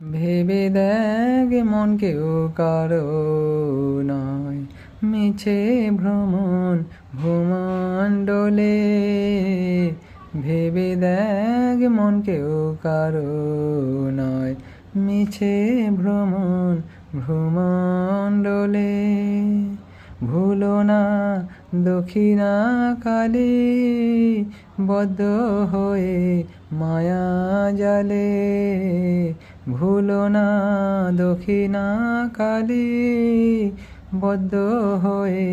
ভেবে দেখ মন কেউ কারো নয়, মিছে ভ্রমণ ভূমণ্ডলে। ভেবে দেখ মন কেউ কারো নয়, মিছে ভ্রমণ ভূমণ্ডলে। ভুলো না দক্ষিণা কালী, বদ্ধ হয়ে মায়া জালে। ভুলো না দক্ষিণা কালী, বদ্ধ হয়ে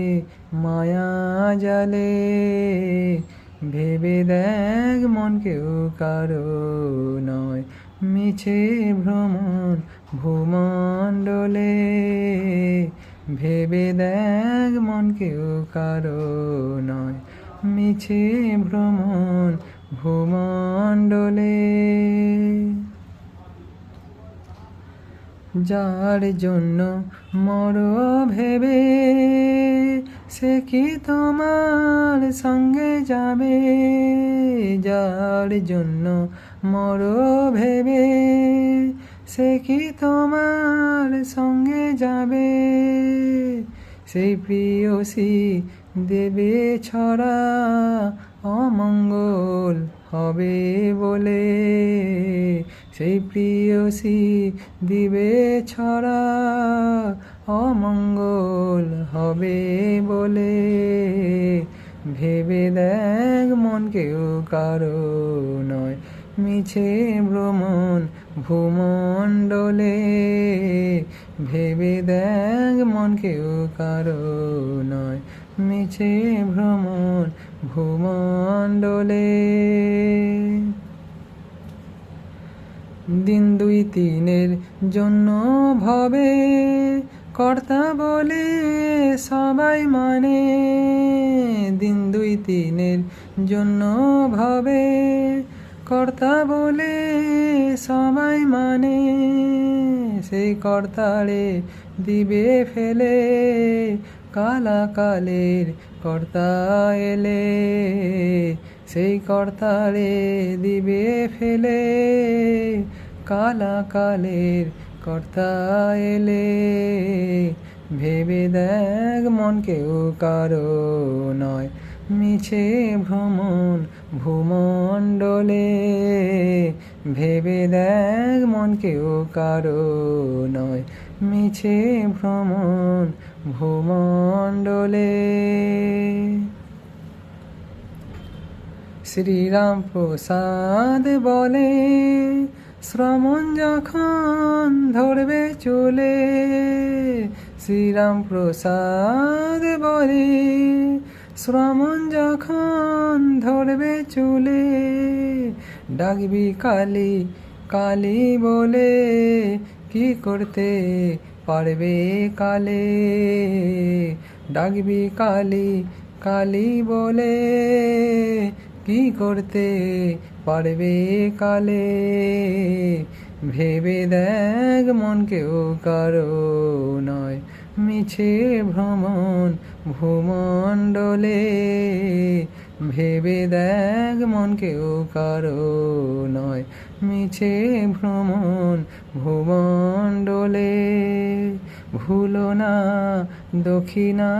মায়া জালে। ভেবে দেখ মন কেউ কারো নয়, মিছে ভ্রমণ ভূমণ্ডলে। ভেবে দেখ মন কেউ কারো নয়, মিছে ভ্রমণ ভূমণ্ডলে। যার জন্য মরো ভেবে, সে কি তোমার সঙ্গে যাবে? যার জন্য মরো ভেবে, সে কি তোমার সঙ্গে যাবে? সেই প্রিয়সী দেবে ছড়া, অমঙ্গল হবে বলে। সেই প্রিয়সী দিবে ছড়া, অমঙ্গল হবে বলে। ভেবে দেখ মন কেউ কারো নয়, মিছে ভ্রমণ ভূমণ্ডলে। ভেবে দেখ মন কেউ কারো নয়, মিছে ভ্রমণ ভূমণ্ডলে। দিন দুই তিনের জন্য ভবে, কর্তা বলে সবাই মানে। দিন দুই তিনের জন্য ভবে, কর্তা বলে সবাই মানে। সেই কর্তারে দিবে ফেলে, কালাকালের কর্তা এলে। সেই কর্তারে দিবে ফেলে, কালাকালের কর্তা এলে। ভেবে দেখ মন কেউ কারো নয়, মিছে ভ্রমণ ভূমণ্ডলে। ভেবে দেখ মন কেউ কারো নয়, মিছে ভ্রমণ ভূমণ্ডলে। শ্রীরাম প্রসাদ বলে, শ্রমণ যখন ধরবে চলে। শ্রীরাম প্রসাদ বলে, শ্রমণ যখন ধরবে চলে। ডাকবি কালী কালী বলে, কি করতে পারবে কালে? ডাকবি কালী কালী বলে, কি করতে পারবে কালে? ভেবে দেখ মন কেউ কারো নয়, মিছে ভ্রমণ ভূমণ্ডলে। ভেবে দেখ মন কেউ কারো নয়, মিছে ভ্রমণ ভূমণ্ডলে। ভুলো না দক্ষিণা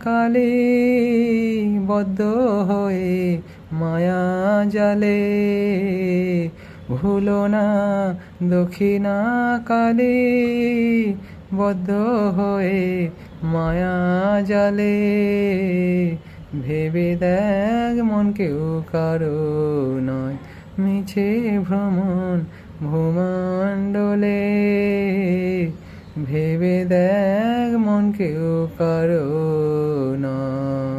কালী, বদ্ধ হয়ে মায়া জালে। ভুলো না দক্ষিণা কালী, বদ্ধ হয়ে মায়া জালে। ভেবে দেখ মন কেউ কারো নয়, মিছে ভ্রমণ ভূমণ্ডলে। ভেবে দেখ মন কেউ কারো নয়।